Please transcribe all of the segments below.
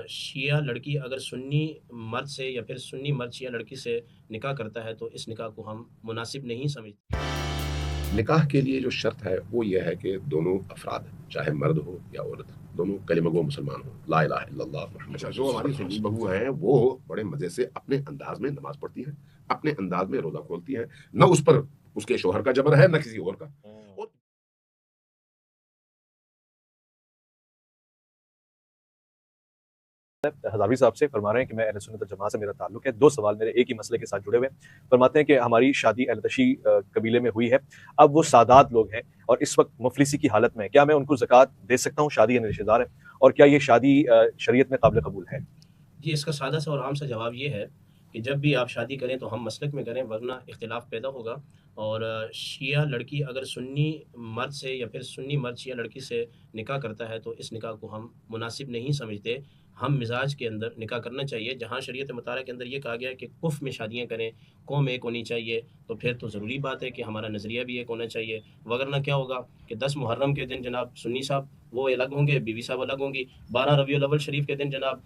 شیعہ لڑکی اگر سنی مرد سے یا پھر سنی مرد شیعہ لڑکی سے نکاح کرتا ہے تو اس نکاح کو ہم مناسب نہیں سمجھتے۔ نکاح کے لیے جو شرط ہے وہ یہ ہے کہ دونوں افراد چاہے مرد ہو یا عورت دونوں کلمہ گو مسلمان ہو، لا الہ الا اللہ محمد رسول اللہ۔ جو ہماری سنی بہو ہیں وہ بڑے مزے سے اپنے انداز میں نماز پڑھتی ہیں، اپنے انداز میں روزہ کھولتی ہیں، نہ اس پر اس کے شوہر کا جبر ہے نہ کسی اور کا۔ ہزاروی صاحب سے فرما رہے ہیں کہ میں اہل سنت والجماعت سے میرا تعلق ہے، 2 سوال میرے ایک ہی مسئلے کے ساتھ جڑے ہوئے ہیں۔ فرماتے ہیں کہ ہماری شادی اہل تشیع قبیلے میں ہوئی ہے، اب وہ سادات لوگ ہیں اور اس وقت مفلسی کی حالت میں، کیا میں ان کو زکوٰۃ دے سکتا ہوں؟ شادی یعنی رشتہ دار ہے، اور کیا یہ شادی شریعت میں قابل قبول ہے؟ جی، اس کا سادہ سا اور عام سا جواب یہ ہے کہ جب بھی آپ شادی کریں تو ہم مسلک میں کریں، ورنہ اختلاف پیدا ہوگا۔ اور شیعہ لڑکی اگر سنی مرد سے یا پھر سنی مرد شیعہ لڑکی سے نکاح کرتا ہے تو اس نکاح کو ہم مناسب نہیں سمجھتے۔ ہم مزاج کے اندر نکاح کرنا چاہیے، جہاں شریعت مطالعہ کے اندر یہ کہا گیا ہے کہ کف میں شادیاں کریں، قوم ایک ہونی چاہیے، تو پھر تو ضروری بات ہے کہ ہمارا نظریہ بھی ایک ہونا چاہیے، وگرنہ کیا ہوگا کہ 10 محرم کے دن جناب سنی صاحب وہ الگ ہوں گے، بیوی صاحب الگ ہوں گی، 12 ربیع الاول شریف کے دن جناب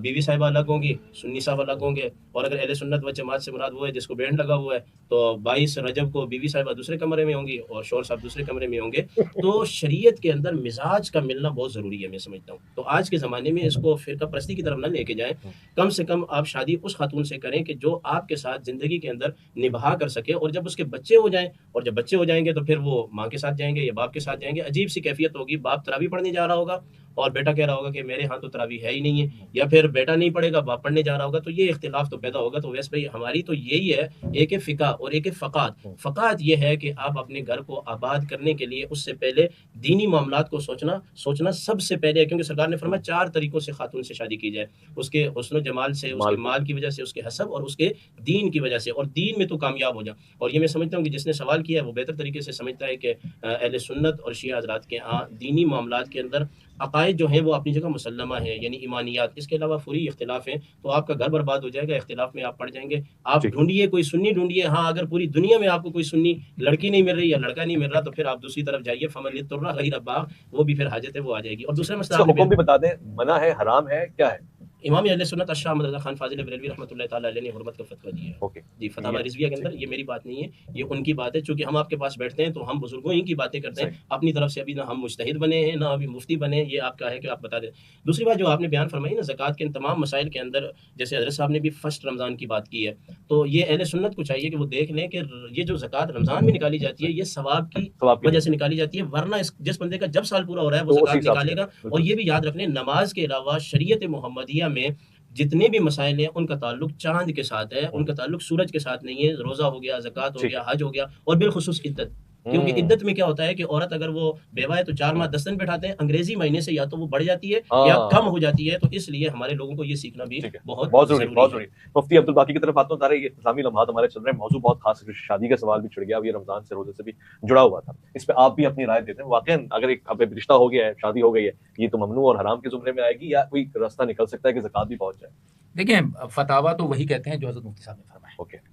بیوی صاحبہ الگ ہوں گی، سنی صاحب الگ ہوں گے، اور اگر اہل سنت و جماعت سے مراد وہ ہے جس کو بینڈ لگا ہوا ہے تو 22 رجب کو بیوی صاحبہ دوسرے کمرے میں ہوں گی اور شوہر صاحب دوسرے کمرے میں ہوں گے۔ تو شریعت کے اندر مزاج کا ملنا بہت ضروری ہے، میں سمجھتا ہوں۔ تو آج کے زمانے میں اس کو فرقہ پرستی کی طرف نہ لے کے جائیں، کم سے کم آپ شادی اس خاتون سے کریں کہ جو آپ کے ساتھ زندگی کے اندر نبھا کر سکے، اور جب اس کے بچے ہو جائیں، اور جب بچے ہو جائیں گے تو پھر وہ ماں کے ساتھ جائیں گے یا باپ کے ساتھ جائیں گے، عجیب سی کیفیت ہوگی، باپ تراویح پڑھنے جا رہا ہوگا اور بیٹا کہہ رہا ہوگا کہ میرے ہاں تو تراویح ہے ہی نہیں ہے، یا پھر بیٹا نہیں پڑھے گا باپ پڑھنے جا رہا ہوگا، تو یہ اختلاف تو پیدا ہوگا۔ تو ویسے بھائی ہماری تو یہی ہے، ایک ہے فقہ اور ایک ہے فقات۔ فقات یہ ہے کہ آپ اپنے گھر کو آباد کرنے کے لیے اس سے پہلے دینی معاملات کو سوچنا سب سے پہلے ہے، کیونکہ سرکار نے فرمایا 4 طریقوں سے خاتون سے شادی کی جائے، اس کے حسن و جمال سے، اس کے مال کی وجہ سے، اس کے حسب اور اس کے دین کی وجہ سے، اور دین میں تو کامیاب ہو جا۔ اور یہ میں سمجھتا ہوں کہ جس نے سوال کیا ہے وہ بہتر طریقے سے سمجھتا ہے کہ اہل سنت اور شیعہ حضرات کے دینی معاملات کے اندر عقائد جو ہیں وہ اپنی جگہ مسلمہ ہیں، یعنی ایمانیات، اس کے علاوہ فوری اختلاف ہیں تو آپ کا گھر برباد ہو جائے گا، اختلاف میں آپ پڑ جائیں گے۔ آپ ڈھونڈیے کوئی سنی ڈھونڈیے، ہاں اگر پوری دنیا میں آپ کو کوئی سنی لڑکی نہیں مل رہی یا لڑکا نہیں مل رہا تو پھر آپ دوسری طرف جائیے، فمن اضطر غیر باغ، وہ بھی پھر حاجت ہے وہ آ جائے گی۔ اور دوسرا مسئلہ اس کا حکم بھی بتا دیں، منع ہے، حرام ہے، کیا ہے؟ امام اہل سنت اشاہ احمد رضا خان فاضل بریلوی رحمۃ اللہ تعالیٰ علیہ نے حرمت کا فتویٰ دیا ہے۔ جی، فتاوی رضویہ کے اندر، یہ میری بات نہیں ہے، یہ ان کی بات ہے، چونکہ ہم آپ کے پاس بیٹھتے ہیں تو ہم بزرگوں ہی کی باتیں کرتے ہیں، اپنی طرف سے ابھی نہ ہم مجتہد بنے ہیں نہ ابھی مفتی بنے ہیں، یہ آپ کا ہے کہ آپ بتا دیں۔ دوسری بات جو آپ نے بیان فرمائی نا زکوٰۃ کے ان تمام مسائل کے اندر، جیسے حضرت صاحب نے بھی فرسٹ رمضان کی بات کی ہے، تو یہ اہل سنت کو چاہیے کہ وہ دیکھ لیں کہ یہ جو زکوٰۃ رمضان میں نکالی جاتی ہے یہ ثواب کی وجہ سے نکالی جاتی ہے، ورنہ جس بندے کا جب سال پورا ہو رہا ہے وہ زکوٰۃ نکالے گا۔ اور یہ بھی یاد رکھ لیں نماز کے علاوہ شریعت محمدیہ میں جتنے بھی مسائل ہیں ان کا تعلق چاند کے ساتھ ہے، ان کا تعلق سورج کے ساتھ نہیں ہے۔ روزہ ہو گیا، زکوٰۃ ہو گیا، حج ہو گیا، اور بالخصوص عدت، کیونکہ عدت میں کیا ہوتا ہے کہ عورت اگر وہ بیوہ ہے تو 4 ماہ 10 دن بٹھاتے ہیں، انگریزی مہینے سے یا تو وہ بڑھ جاتی ہے یا کم ہو جاتی ہے، تو اس لیے ہمارے لوگوں کو یہ سیکھنا بھی بہت ضروری ہے۔ مفتی عبدالباقی کی طرف آتا ہوں، تارے یہ اسلامی لمحات ہمارے چل رہے ہیں، موضوع بہت خاص ہے، شادی کا سوال بھی چڑھ گیا، اب یہ رمضان سے روزے سے بھی جڑا ہوا تھا، اس پہ آپ بھی اپنی رائے دیتے ہیں۔ واقعا اگر ایک اب رشتہ ہو گیا ہے، شادی ہو گئی ہے، یہ تو ممنوع اور حرام کے زمرے میں آئے گی یا کوئی راستہ نکل سکتا ہے کہ زکوٰۃ بھی پہنچ جائے؟ دیکھیں فتاوا تو وہی کہتے ہیں جو حضرت مفتی صاحب نے فرمایا۔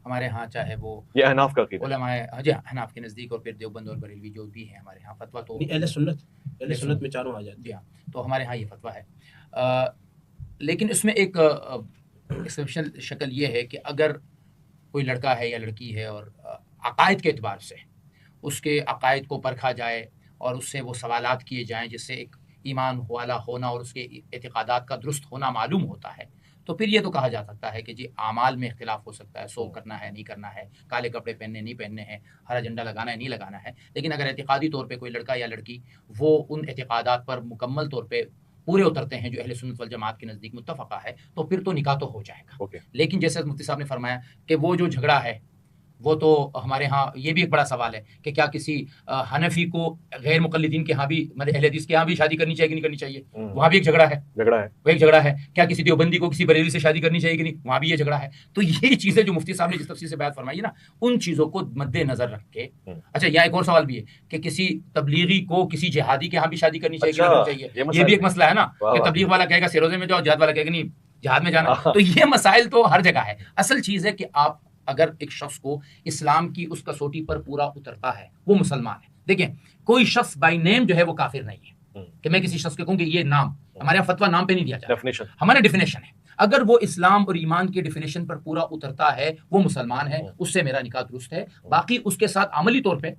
ہمارے ہاں چاہے وہ یہ احناف کا عقیدہ، علماء احناف کے نزدیک، اور پھر دیوبند اور بریلوی جو بھی ہیں ہمارے ہاں فتوا تو اہل سنت میں چاروں آ جاتے ہیں، تو ہمارے ہاں یہ فتوا ہے۔ لیکن اس میں ایک ایکسیپشنل شکل یہ ہے کہ اگر کوئی لڑکا ہے یا لڑکی ہے اور عقائد کے اعتبار سے اس کے عقائد کو پرکھا جائے اور اس سے وہ سوالات کیے جائیں جس سے ایک ایمان والا ہونا اور اس کے اعتقادات کا درست ہونا معلوم ہوتا ہے، تو پھر یہ تو کہا جا سکتا ہے کہ جی اعمال میں اختلاف ہو سکتا ہے، سو کرنا ہے نہیں کرنا ہے، کالے کپڑے پہننے نہیں پہننے ہیں، ہرا جھنڈا لگانا ہے نہیں لگانا ہے، لیکن اگر اعتقادی طور پہ کوئی لڑکا یا لڑکی وہ ان اعتقادات پر مکمل طور پہ پورے اترتے ہیں جو اہل سنت والجماعت کے نزدیک متفقہ ہے، تو پھر تو نکاح تو ہو جائے گا۔ لیکن جیسے مفتی صاحب نے فرمایا کہ وہ جو جھگڑا ہے وہ تو ہمارے ہاں یہ بھی ایک بڑا سوال ہے کہ کیا کسی حنفی کو غیر مقلدین کے ہاں بھی، مطلب اہل حدیث کے ہاں بھی شادی کرنی چاہیے کہ نہیں کرنی چاہیے؟ وہاں بھی ایک جھگڑا ہے، وہ ایک جھگڑا ہے۔ کیا کسی دیوبندی کو کسی بریلوی سے شادی کرنی چاہیے کہ نہیں؟ وہاں بھی یہ جھگڑا ہے۔ تو یہ چیزیں جو مفتی صاحب نے جس تفصیل سے بیان فرمائی نا، ان چیزوں کو مد نظر رکھ کے، اچھا یہاں ایک اور سوال بھی ہے کہ کسی تبلیغی کو کسی جہادی کے ہاں بھی شادی کرنی چاہیے کہ نہیں کرنی چاہیے؟ یہ بھی ایک مسئلہ ہے نا کہ تبلیغ والا کہے گا سیروزے میں جاؤ، جہاد والا کہے گا نہیں جہاد میں جانا۔ تو یہ مسائل تو ہر جگہ ہے۔ اصل چیز ہے کہ آپ اگر ایک شخص کو اسلام کی اس کسوٹی پر پورا اترتا ہے وہ مسلمان ہے۔ دیکھیں کوئی شخص بائی نیم جو ہے وہ کافر نہیں ہے کہ میں کسی شخص کے کہوں کہ یہ نام ہمارے یہاں فتویٰ نام پہ نہیں دیا جاتا، ڈیفینیشن ہمارے ڈیفینیشن ہے. اگر وہ اسلام اور ایمان کی ڈیفینیشن پر پورا اترتا ہے وہ مسلمان ہے، اس سے میرا نکاح درست ہے. باقی اس کے ساتھ عملی طور پہ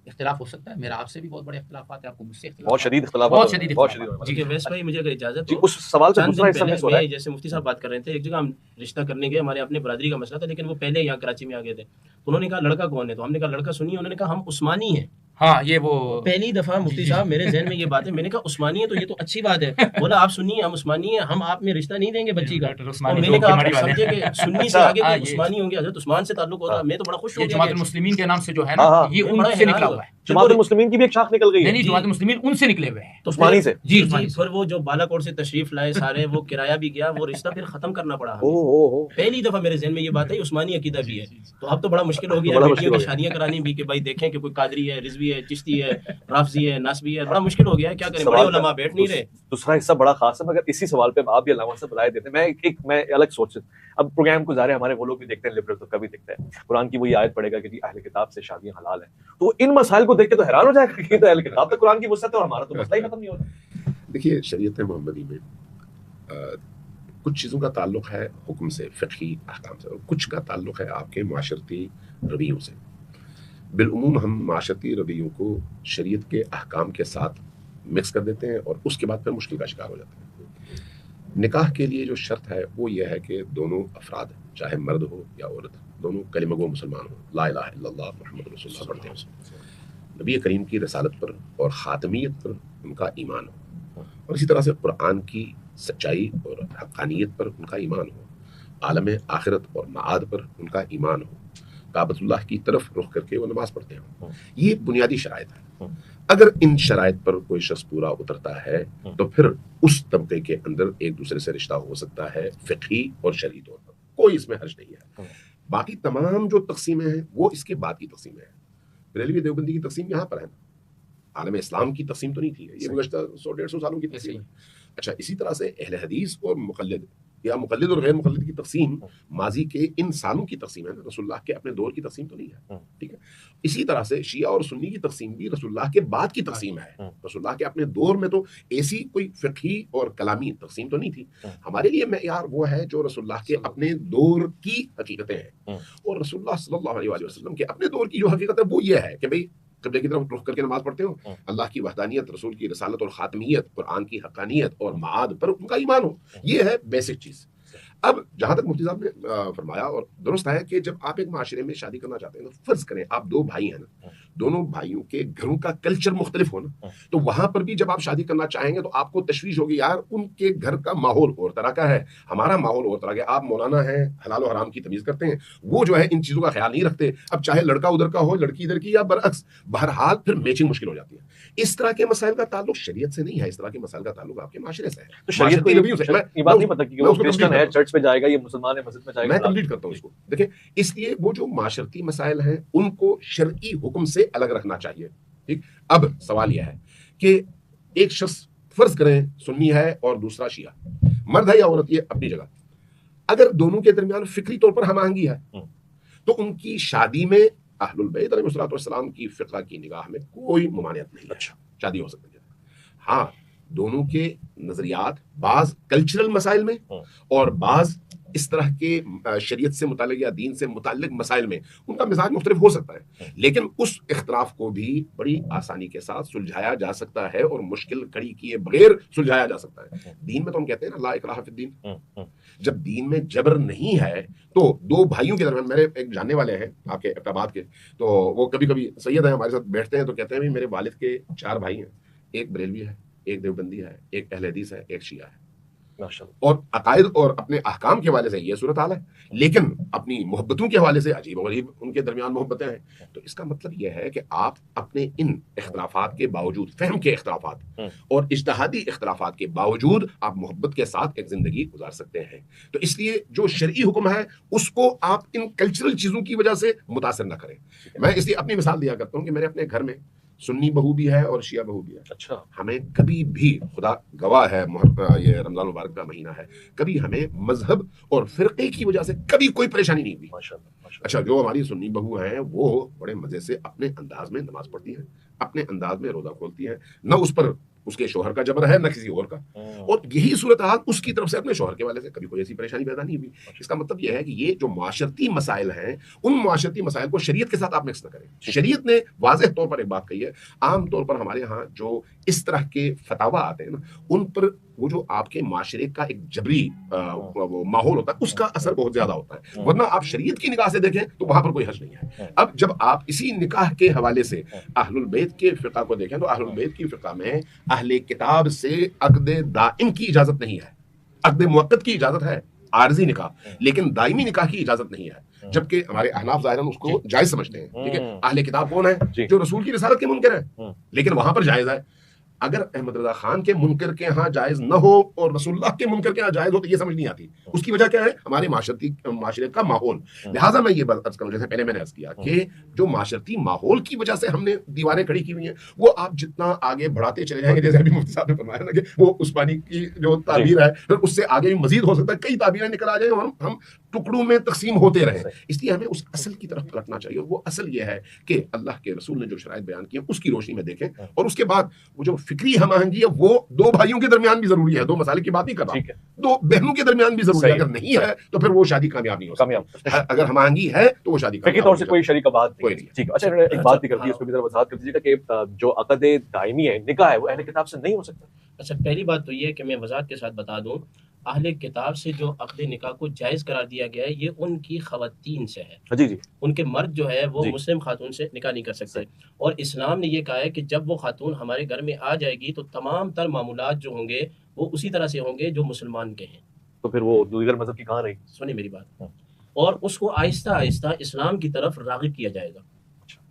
اختلاف ہو سکتا ہے. میرا آپ سے بھی بہت بڑے اختلافات ہیں، آپ کو مجھ سے بہت شدید اختلافات، بہت شدید اختلافات. جی ویس بھائی مجھے اگر اجازت جی ہو، اس سوال سے چند دوسرا دن حصہ میں پہلے سو رہا ہے. جیسے مفتی صاحب بات کر رہے تھے، ایک جگہ ہم رشتہ کرنے گئے، ہمارے اپنے برادری کا مسئلہ تھا، لیکن وہ پہلے یہاں کراچی میں آ گئے تھے. انہوں نے کہا لڑکا کون ہے، تو ہم نے کہا لڑکا سنی ہے. انہوں نے کہا ہم عثمانی ہیں. ہاں یہ وہ پہلی دفعہ مفتی صاحب میرے ذہن میں یہ بات ہے. میں نے کہا عثمانی ہے تو یہ تو اچھی بات ہے. بولا آپ سنی ہیں ہم عثمانی ہیں، ہم آپ میں رشتہ نہیں دیں گے بچی کا. اور میں نے کہا آپ سمجھے کہ سنی سے آگے کوئی عثمانی ہوں گے، حضرت عثمان سے تعلق ہوتا. میں تو بڑا خوش ہو گیا. جماعت المسلمین کے نام سے جو ہے نا یہ ان سے نکلا ہوا ہے. جماعت المسلمین کی بھی ایک شاخ نکل گئی ہے. نہیں جماعت المسلمین ان سے نکلے ہوئے ہیں، عثمانی سے. جی پھر وہ جو بالا کوٹ سے تشریف لائے سارے، وہ کرایہ بھی گیا، وہ رشتہ پھر ختم کرنا پڑا ہمیں. پہلی دفعہ میرے ذہن میں یہ بات ہے عثمانی عقیدہ بھی ہے. تو اب تو بڑا مشکل ہو گیا بیٹیوں کی شادیاں کرانی بھی، کہ بھائی دیکھیں کہ کوئی قادری ہے، رضوی ہے، چشتی ہے، رافضی ہے، ناسبی ہے. بڑا مشکل ہو گیا ہے، کیا کریں، بڑے علماء بیٹھ نہیں رہے. دوسرا حصہ بڑا خاص ہے، مگر اسی سوال پہ آپ بھی علامہ سے بلائے دیتے ہیں. میں الگ سوچ، اب پروگرام کو ظاہر ہے ہمارے وہ لوگ بھی دیکھتے ہیں، لبرل تو کبھی دیکھتے ہیں. قرآن کی وہی آیت پڑھے گا کہ جی اہل کتاب سے شادیاں حلال ہیں، تو ان مسائل کو دیکھ کے تو حیران ہو جائے گا کہ تو اہل کتاب تو قرآن کی وسعت ہے اور ہمارا تو مسئلہ ہی ختم نہیں ہوتا. دیکھیے شریعت محمدی میں کچھ چیزوں کا تعلق ہے حکم سے، فقہی احکام سے، اور کچھ کا تعلق ہے آپ کے معاشرتی رویوں سے. بالعموم ہم معاشرتی رویوں کو شریعت کے احکام کے ساتھ مکس کر دیتے ہیں اور اس کے بعد پھر مشکل کا شکار ہو جاتے ہیں. نکاح کے لیے جو شرط ہے وہ یہ ہے کہ دونوں افراد، چاہے مرد ہو یا عورت، دونوں کلمہ گو مسلمان ہوں، لا الہ الا اللہ محمد رسول اللہ پڑھتے ہیں، نبی کریم کی رسالت پر اور خاتمیت پر ان کا ایمان ہو، اور اسی طرح سے قرآن کی سچائی اور حقانیت پر ان کا ایمان ہو، عالم آخرت اور معاد پر ان کا ایمان ہو، کعبۃ اللہ کی طرف رخ کر کے وہ نماز پڑھتے ہیں. یہ بنیادی شرائط ہے. اگر ان شرائط پر کوئی شخص پورا اترتا ہے تو پھر اس طبقے کے اندر ایک دوسرے سے رشتہ ہو سکتا ہے فقہی اور شرعی طور پر، کوئی اس میں حرج نہیں ہے. باقی تمام جو تقسیمیں ہیں وہ اس کے بعد کی تقسیمیں ہیں. بریلوی دیوبندی کی تقسیم یہاں پر ہے، عالم اسلام کی تقسیم تو نہیں تھی، یہ گزشتہ 100-150 سالوں کی تقسیم ہے. اچھا اسی طرح سے اہل حدیث اور مقلد یا مقلد اور غیر مقلد کی تقسیم ماضی کے ان سالوں کی تقسیم ہے، رسول اللہ کے اپنے دور کی تقسیم تو نہیں ہے. ٹھیک ہے. اسی طرح سے شیعہ اور سنی کی تقسیم بھی رسول اللہ کے بعد کی تقسیم ہے. رسول اللہ کے اپنے دور میں تو ایسی کوئی فقہی اور کلامی تقسیم تو نہیں تھی. ہمارے لیے معیار وہ ہے جو رسول اللہ کے اپنے دور کی حقیقتیں ہیں، اور رسول اللہ صلی اللہ علیہ وسلم کے اپنے دور کی جو حقیقت ہے وہ یہ ہے کہ بھئی قبلے کی طرف رخ کر کے نماز پڑھتے ہو، اللہ کی وحدانیت، رسول کی رسالت اور خاتمیت، قرآن کی حقانیت اور معاد پر ان کا ایمان ہو. یہ ہے بیسک چیز. اب جہاں تک مفتی صاحب نے فرمایا اور درست ہے کہ جب آپ ایک معاشرے میں شادی کرنا چاہتے ہیں تو فرض کریں آپ دو بھائی ہیں نا، دونوں بھائیوں کے گھروں کا کلچر مختلف ہونا، تو وہاں پر بھی جب آپ شادی کرنا چاہیں گے تو آپ کو تشویش ہوگی، یار ان کے گھر کا ماحول اور طرح کا ہے، ہمارا ماحول اور طرح کا. آپ مولانا ہیں، حلال و حرام کی تمیز کرتے ہیں، وہ جو ہے ان چیزوں کا خیال نہیں رکھتے. اب چاہے لڑکا ادھر کا ہو، لڑکی ادھر کی، یا برعکس، بہرحال پھر میچنگ مشکل ہو جاتی ہے. اس طرح کے مسائل کا تعلق شریعت سے نہیں ہے، اس طرح کے مسائل کا تعلق آپ کے معاشرے سے ہے. تو شریعت کو یہ بات نہیں پتہ کہ وہ کرسچن ہے چرچ پہ جائے گا، یہ مسلمان ہے مسجد میں جائے گا. میں کمپلیٹ کرتا ہوں اس کو. دیکھیں اس لیے وہ جو معاشرتی مسائل ہیں ان کو شرعی حکم سے الگ رکھنا چاہیے. ٹھیک. اب سوال یہ ہے کہ ایک شخص فرض کریں سنی ہے اور دوسرا شیعہ، مرد ہے یا عورت، یہ اپنی جگہ، اگر دونوں کے درمیان فکری طور پر ہم آہنگی ہے تو ان کی شادی میں اہل البیت علیہ الصلوۃ والسلام کی فقہ کی نگاہ میں کوئی ممانعت نہیں ہے. اچھا شادی ہو سکتی ہے. ہاں دونوں کے نظریات بعض کلچرل مسائل میں اور بعض اس طرح کے شریعت سے متعلق یا دین سے متعلق مسائل میں ان کا مزاج مختلف ہو سکتا ہے، لیکن اس اختلاف کو بھی بڑی آسانی کے ساتھ سلجھایا جا سکتا ہے اور مشکل کھڑی کیے بغیر سلجھایا جا سکتا ہے. دین میں تو ہم کہتے ہیں نا لا اکراہ فی الدین. جب دین میں جبر نہیں ہے تو دو بھائیوں کے درمیان، میرے ایک جاننے والے ہیں آپ کے اقتباد کے، تو وہ کبھی کبھی سید ہیں ہمارے ساتھ بیٹھتے ہیں تو کہتے ہیں میرے والد کے 4 بھائی ہیں، ایک بریلوی ہے، ایک دیوبندی ہے، ایک اہل حدیث ہے، ایک شیعہ ہے، اور عقائد اور اپنے احکام کے حوالے سے یہ صورتحال ہے، لیکن اپنی محبتوں کے حوالے سے عجیب و غریب ان کے درمیان محبتیں ہیں. تو اس کا مطلب یہ ہے کہ آپ اپنے ان اختلافات کے باوجود، فہم کے اختلافات اور اجتہادی اختلافات کے باوجود، آپ محبت کے ساتھ ایک زندگی گزار سکتے ہیں. تو اس لیے جو شرعی حکم ہے اس کو آپ ان کلچرل چیزوں کی وجہ سے متاثر نہ کریں. میں اس لیے اپنی مثال دیا کرتا ہوں کہ میرے اپنے گھر میں سنی بہو بھی ہے اور شیعہ بہو بھی ہے. اچھا ہمیں کبھی بھی، خدا گواہ ہے، یہ رمضان مبارک کا مہینہ ہے، کبھی ہمیں مذہب اور فرقے کی وجہ سے کبھی کوئی پریشانی نہیں ہوئی. اچھا جو ہماری سنی بہو ہیں وہ بڑے مزے سے اپنے انداز میں نماز پڑھتی ہیں، اپنے انداز میں روزہ کھولتی ہیں، نہ اس پر اس کے شوہر کا جبر ہے نہ کسی اور کا، اور یہی صورتحال اس کی طرف سے اپنے شوہر کے والے سے کبھی کوئی ایسی پریشانی پیدا نہیں ہوئی. اس کا مطلب یہ ہے کہ یہ جو معاشرتی مسائل ہیں ان معاشرتی مسائل کو شریعت کے ساتھ آپ مکس نہ کریں. شریعت نے واضح طور پر ایک بات کہی ہے. عام طور پر ہمارے ہاں جو اس طرح کے فتاوا آتے ہیں نا ان پر وہ جو آپ کے معاشرے کا ایک جبری ماحول ہوتا ہے اس کا اثر بہت زیادہ ہوتا ہے، ورنہ آپ شریعت کی نگاہ سے دیکھیں تو وہاں پر کوئی حرج نہیں ہے. اب جب آپ اسی نکاح کے حوالے سے اہل البیت کے فرقہ کو دیکھیں تو اہل البیت کی فرقہ میں اہل کتاب سے عقد دائم کی اجازت نہیں ہے. عقد مؤقت کی اجازت ہے، عارضی نکاح، لیکن دائمی نکاح کی اجازت نہیں ہے، جبکہ ہمارے احناف ظاہراً اس کو جائز سمجھتے ہیں. ٹھیک ہے، اہل کتاب کون ہے؟ جو رسول کی رسالت کے منکر ہیں، لیکن وہاں پر جائز ہے. اگر احمد رضا خان کے منکر کے ہاں جائز نہ ہو اور رسول اللہ کے منکر کے ہاں جائز ہو تو یہ سمجھ نہیں آتی. اس کی وجہ کیا ہے؟ ہمارے معاشرے کا ماحول. لہٰذا میں یہ بات عرض کروں، جیسے پہلے میں نے عرض کیا کہ جو معاشرتی ماحول کی وجہ سے ہم نے دیواریں کھڑی کی ہوئی ہیں وہ آپ جتنا آگے بڑھاتے چلے جائیں گے، جیسے ابھی مفتی صاحب نے فرمایا نا کہ وہ عثمانی کی جو تعبیر ہے پھر اس سے آگے بھی مزید ہو سکتا ہے، کئی تعبیریں نکل آ جائیں اور ہم ٹکڑوں میں تقسیم ہوتے رہیں. اس لیے ہمیں اس اصل کی طرف پلٹنا چاہیے، اور وہ اصل یہ ہے کہ اللہ کے رسول نے جو شرائط بیان کی ہیں اس کی روشنی میں دیکھیں، اور اس کے بعد وہ جو فکری ہم آہنگی ہے وہ دو بھائیوں کے درمیان بھی ضروری ہے. دو مسائل کی بات نہیں کر رہا، دو بہنوں کے درمیان بھی ضروری ہے. اگر نہیں ہے تو پھر وہ شادی کامیاب نہیں ہو سکتی. اگر ہم آہنگی ہے تو وہ شادی فقہی طور سے کوئی شریک بات نہیں. ٹھیک ہے، اچھا ایک بات بھی کر دی، اس پہ بھی ذرا وضاحت کر دیجیے گا کہ جو عقد دائمی ہے، نکاح ہے، وہ اہل کتاب سے نہیں ہو سکتا. اچھا، پہلی بات تو یہ ہے کہ میں وضاحت کے ساتھ بتا دوں، اہل کتاب سے جو عقد نکاح کو جائز قرار دیا گیا ہے یہ ان کی خواتین سے ہے. جی جی، ان کے مرد جو ہے وہ مسلم خاتون سے نکاح نہیں کر سکتے، اور اسلام نے یہ کہا ہے کہ جب وہ خاتون ہمارے گھر میں آ جائے گی تو تمام تر معاملات جو ہوں گے وہ اسی طرح سے ہوں گے جو مسلمان کے ہیں. تو پھر وہ دیگر مذہب کی کہاں رہی؟ سنیں میری بات. اور اس کو آہستہ آہستہ اسلام کی طرف راغب کیا جائے گا،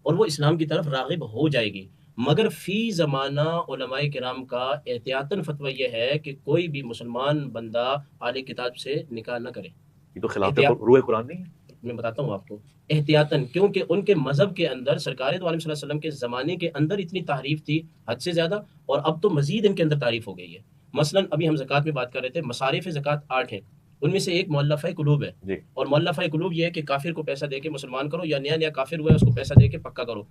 اور وہ اسلام کی طرف راغب ہو جائے گی. مگر فی زمانہ علماء کرام کا احتیاطاً فتویٰ یہ ہے کہ کوئی بھی مسلمان بندہ اہل کتاب سے نکاح نہ کرے. یہ تو خلاف روح قرآن نہیں ہے. میں بتاتا ہوں آپ کو احتیاطاً، کیونکہ ان کے مذہب کے اندر سرکار دو عالم صلی اللہ علیہ وسلم کے زمانے کے اندر اتنی تعریف تھی حد سے زیادہ، اور اب تو مزید ان کے اندر تعریف ہو گئی ہے. مثلاً ابھی ہم زکوٰۃ میں بات کر رہے تھے، مصارف زکوٰۃ 8 ہیں، ان میں سے ایک مؤلفہ قلوب ہے. اور مؤلفہ قلوب یہ ہے کہ کافر کو پیسہ دے کے مسلمان کرو، یا نیا کافر ہوا ہے اس کو پیسہ دے کے پکا کرو.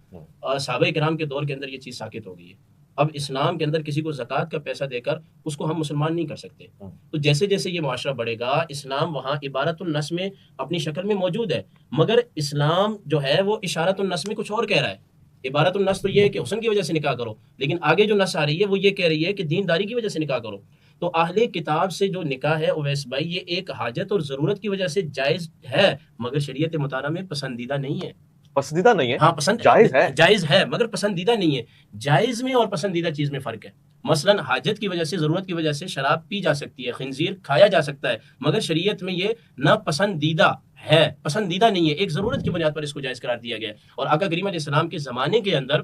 صحابہ کرام کے دور کے اندر یہ چیز ساکت ہو گئی ہے. اب اسلام کے اندر کسی کو زکوٰۃ کا پیسہ دے کر اس کو ہم مسلمان نہیں کر سکتے. تو جیسے جیسے یہ معاشرہ بڑھے گا، اسلام وہاں عبارت النص میں اپنی شکل میں موجود ہے، مگر اسلام جو ہے وہ اشارت النص میں کچھ اور کہہ رہا ہے. عبارت النص تو یہ ہے کہ حسن کی وجہ سے نکاح کرو، لیکن آگے جو نص آ رہی ہے وہ یہ کہہ رہی ہے کہ دینداری کی وجہ سے نکاح کرو. تو اہل کتاب سے جو نکاح ہے اویس بھائی، یہ ایک حاجت اور ضرورت کی وجہ سے جائز ہے، مگر شریعت مطالعہ میں پسندیدہ نہیں ہے. پسندیدہ نہیں ہے؟ ہاں، جائز ہے مگر پسندیدہ نہیں ہے. جائز میں اور پسندیدہ چیز میں فرق ہے. مثلاً حاجت کی وجہ سے، ضرورت کی وجہ سے شراب پی جا سکتی ہے، خنزیر کھایا جا سکتا ہے، مگر شریعت میں یہ ناپسندیدہ ہے، پسندیدہ نہیں ہے. ایک ضرورت کی بنیاد پر اس کو جائز قرار دیا گیا ہے. اور آقا کریم علیہ السلام کے زمانے کے اندر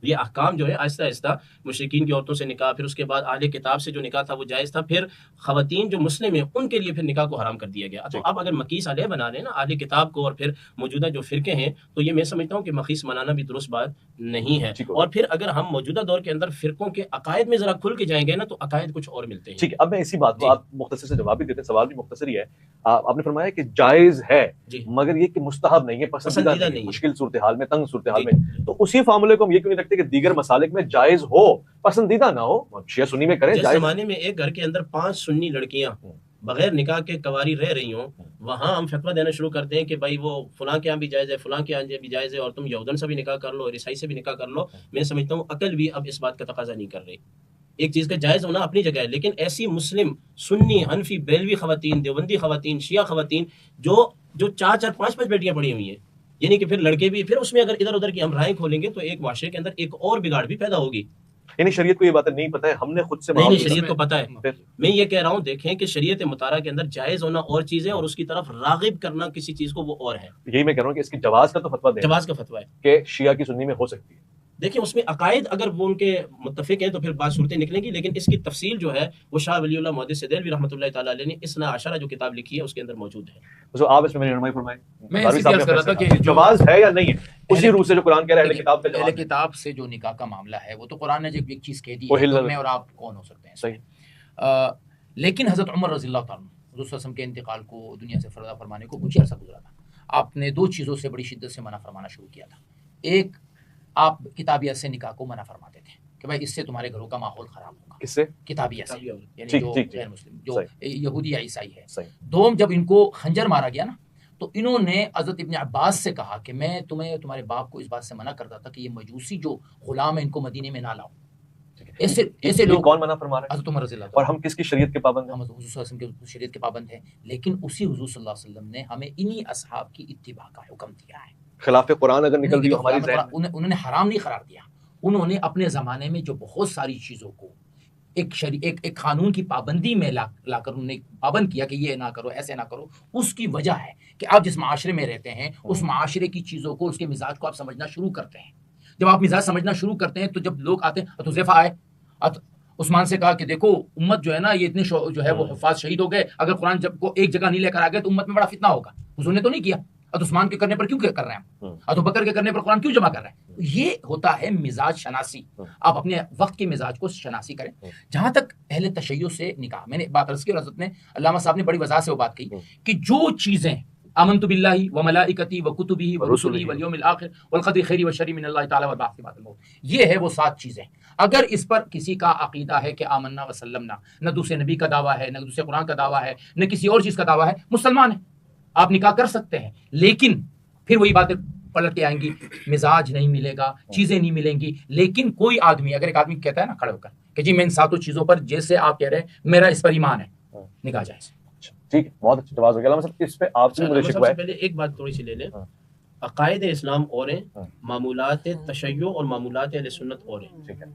یہ احکام جو ہے آہستہ آہستہ مشرکین کی عورتوں سے نکاح، پھر اس کے بعد اہل کتاب سے جو نکاح تھا وہ جائز تھا، پھر خواتین جو مسلم ہیں ان کے لیے پھر نکاح کو حرام کر دیا گیا. تو اب اگر مقیس علیہ بنا رہے ہیں نا اہل کتاب کو اور پھر موجودہ جو فرقے ہیں، تو یہ میں سمجھتا ہوں کہ مقیس بنانا بھی درست بات نہیں ہے. اور پھر اگر ہم موجودہ دور کے اندر فرقوں کے عقائد میں ذرا کھل کے جائیں گے نا تو عقائد کچھ اور ملتے ہیں. ٹھیک ہے، اب میں اسی بات کو آپ مختصر سے جواب بھی دیتے ہیں، سوال بھی مختصر ہی ہے. آپ نے فرمایا کہ جائز ہے مگر یہ کہ مستحب نہیں ہے، پسندیدہ نہیں، مشکل صورتحال میں، تنگ صورتحال میں. تو اسی فارمولے کو ہم یہ کیوں نہیں رکھتے کہ دیگر مسالک میں جائز ہو، پسندیدہ نہ ہو؟ شیعہ سنی میں کریں. جس زمانے میں ایک گھر کے اندر 5 سنی لڑکیاں بغیر نکاح کے کنواری رہ رہی ہوں، وہاں ہم فتویٰ دینا شروع کرتے ہیں کہ بھائی وہ فلاں کے یہاں بھی جائز ہے، فلاں کے یہاں بھی جائز ہے، اور تم یہودن سے بھی نکاح کر لو اور عیسائی سے بھی نکاح کر لو. میں سمجھتا ہوں عقل بھی اب اس بات کا تقاضا نہیں کر رہی. ایک چیز کا جائز ہونا اپنی جگہ ہے، لیکن ایسی مسلم سنی حنفی بیلوی خواتین، دیوبندی خواتین، شیعہ خواتین جو 4 5 بیٹیاں پڑی ہوئی ہیں، یعنی کہ پھر لڑکے بھی، پھر اس میں اگر ادھر ادھر کی ہم رائیں کھولیں گے تو ایک معاشرے کے اندر ایک اور بگاڑ بھی پیدا ہوگی. یعنی شریعت کو یہ باتیں نہیں پتہ ہے، ہم نے خود سے نہیں، شریعت کو پتہ ہے. میں یہ کہہ رہا ہوں دیکھیں کہ شریعت مطالعہ کے اندر جائز ہونا اور چیز ہے اور اس کی طرف راغب کرنا کسی چیز کو وہ اور ہے. یہی میں کہہ رہا ہوں کہ اس کی جواز کا تو فتویٰ دیں، جواز کا فتویٰ ہے کہ شیعہ کی سنی میں ہو سکتی ہے. دیکھیں اس میں عقائد اگر وہ ان کے متفق ہیں تو پھر بات صورتیں نکلیں گی، لیکن اس کی تفصیل جو ہے وہ شاہ ولی اللہ محدث دہلوی رحمۃ اللہ تعالیٰ علیہ نے اثنا عشرہ جو کتاب لکھی ہے اس کے اندر موجود ہے. تو آپ اس میں میری رہنمائی فرمائیں. میں اسی عرض کر رہا تھا کہ جواز ہے یا نہیں ہے اسی روح سے جو قرآن کہہ رہا ہے اہل کتاب کا جواز. اہل کتاب سے جو نکاح کا معاملہ ہے وہ تو قرآن نے ایک چیز کہہ دی ہے، میں اور آپ کون ہو سکتے ہیں. صحیح. لیکن حضرت عمر رضی اللہ تعالیٰ حضور صلی اللہ علیہ وسلم کے انتقال کو دنیا سے فردا فرمانے کو کچھ عرصہ گزرا تھا. آپ نے 2 چیزوں سے بڑی شدت سے منع فرمانا شروع کیا تھا. ایک، آپ کتابیت سے نکاح کو منع فرماتے تھے، کہ بھائی اس سے تمہارے گھروں کا ماحول خراب ہوگا، کس سے؟ کتابیہ سے، کتابیہ سے۔ یعنی ٹھیک جو ٹھیک غیر مسلم، جو صحیح یہودی یا عیسائی ہے۔ صحیح دوم جب ان کو خنجر مارا گیا نا تو انہوں نے حضرت ابن عباس سے کہا کہ میں تمہارے باپ کو اس بات سے منع کرتا تھا کہ یہ مجوسی جو غلام ہے ان کو مدینے میں نہ لاؤ۔ ایسے یہ لوگ کون منع فرما رہے ہیں؟ حضرت عمر رضی اللہ اور عنہ، ہم کس کی شریعت کے پابند ہیں؟ ہم حضور صلی اللہ علیہ وسلم کے شریعت کے پابند ہیں، لیکن اسی حضور صلی اللہ علیہ وسلم نے ہمیں انہی اصحاب کی اتباع کا حکم دیا ہے۔ خلاف قرآن اگر نکل رہی ہو ہماری ذہن، انہوں نے حرام نہیں قرار دیا، انہوں نے اپنے زمانے میں جو بہت ساری چیزوں کو ایک قانون کی پابندی میں لا کر انہوں نے پابند کیا کہ یہ نہ کرو، ایسے نہ کرو۔ اس کی وجہ ہے کہ آپ جس معاشرے میں رہتے ہیں اس معاشرے کی چیزوں کو، اس کے مزاج کو آپ سمجھنا شروع کرتے ہیں۔ جب آپ مزاج سمجھنا شروع کرتے ہیں تو جب لوگ آتے ہیں، حذیفہ آئے، عثمان سے کہا کہ دیکھو امت جو ہے نا، یہ اتنے جو ہے وہ حفاظ شہید ہو گئے، اگر قرآن جب کو ایک جگہ نہیں لے کر آ گئے تو امت میں بڑا فتنہ ہوگا۔ حضور نے تو نہیں کیا، عثمان کے کرنے پر کیوں کر رہے ہیں، ابو بکر کے کرنے پر قرآن کیوں جمع کر رہے ہیں؟ یہ ہوتا ہے مزاج شناسی۔ آپ اپنے وقت کے مزاج کو شناسی کریں۔ جہاں تک اہل تشیع سے نکاح، میں نے بات عرض کی اور حضرت نے، علامہ صاحب نے بڑی وضاحت سے وہ بات کی کہ جو چیزیں آمنت باللہ وملائکتہ وکتبہ ورسلہ والیوم الآخر والقدر خیر وشر من اللہ تعالی والبعث بعد الموت، یہ ہے وہ 7 چیزیں۔ اگر اس پر کسی کا عقیدہ ہے کہ آمنا وسلمنا، نہ دوسرے نبی کا دعویٰ ہے، نہ دوسرے قرآن کا دعویٰ ہے، نہ کسی اور چیز کا دعویٰ ہے، مسلمان ہے، آپ نکاح کر سکتے ہیں، لیکن پھر وہی باتیں پلٹ کے آئیں گی، مزاج نہیں ملے گا، چیزیں نہیں ملیں گی۔ لیکن کوئی آدمی، اگر ایک آدمی کہتا ہے نا کھڑے ہو کر کہ جی میں ان 7 چیزوں پر جیسے آپ کہہ رہے ہیں میرا اس پر ایمان ہے، نکاح جائز۔ ٹھیک ہے، بہت اچھا جواز ہو گیا۔ علامہ صاحب اس پہ آپ سے مجھے سب شکوہ سے ہے، پہلے ایک بات تھوڑی سی لے لیں، عقائد اسلام اور ہیں، معمولات تشیع اور معمولات اہل سنت اور ہیں، ٹھیک ہے،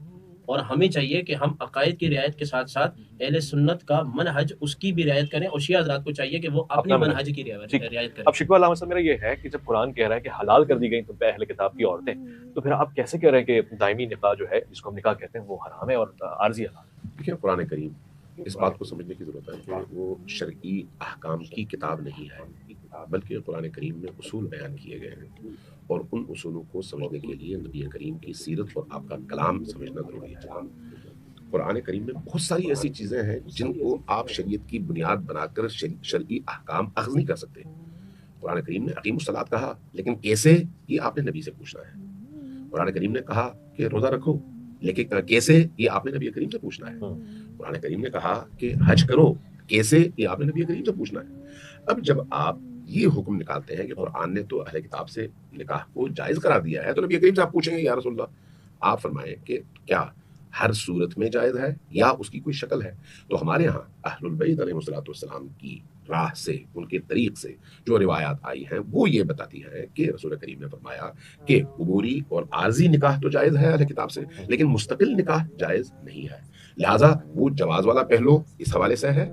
اور ہمیں چاہیے کہ ہم عقائد کی رعایت کے ساتھ ساتھ اہل سنت کا منہج اس کی بھی رعایت کریں، اور شیعہ حضرات کو چاہیے کہ وہ اپنے اپنا منہج کی رعایت کریں۔ اب شکوہ علامہ صاحب میرا یہ ہے کہ جب قرآن کہہ رہا ہے کہ حلال کر دی گئی تم پہ اہل کتاب کی عورتیں، تو پھر آپ کیسے کہہ رہے ہیں کہ دائمی نکاح جو ہے جس کو ہم نکاح کہتے ہیں وہ حرام ہے اور عارضی حلال؟ دیکھیں قرآن کریم اس بات کو سمجھنے کی ضرورت ہے کہ وہ شرعی احکام کی کتاب نہیں ہے، بلکہ قرآن کریم میں اصول بیان کیے گئے ہیں، اور ان اصولوں کو سمجھنے کے لیے نبی کریم کی سیرت اور آپ کا کلام سمجھنا ضروری ہے۔ قرآن کریم میں بہت ساری ایسی چیزیں ہیں جن کو آپ شریعت کی بنیاد بنا کر شرعی احکام اخذ نہیں کر سکتے۔ قرآن کریم نے اقیم الصلاۃ کہا، لیکن کیسے یہ آپ نے نبی سے پوچھنا ہے۔ قرآن کریم نے کہا کہ روزہ رکھو، لیکن کیسے یہ آپ نے نبی کریم سے پوچھنا ہے۔ قرآن کریم نے کہا کہ حج کرو، کیسے یہ آپ نے نبی کریم سے پوچھنا ہے۔ اب جب آپ یہ حکم نکالتے ہیں کہ قرآن نے تو اہل کتاب سے نکاح کو جائز قرار دیا ہے، تو نبی کریم سے آپ پوچھیں گے یا رسول اللہ، آپ فرمائیں کہ کیا ہر صورت میں جائز ہے یا اس کی کوئی شکل ہے؟ تو ہمارے ہاں اہل البیت علیہ السلام کی راہ سے، ان کے طریق سے جو روایات آئی ہیں وہ یہ بتاتی ہیں کہ رسول کریم نے فرمایا کہ عبوری اور عارضی نکاح تو جائز ہے اہل کتاب سے، لیکن مستقل نکاح جائز نہیں ہے۔ لہٰذا وہ جواز والا پہلو اس حوالے سے ہے،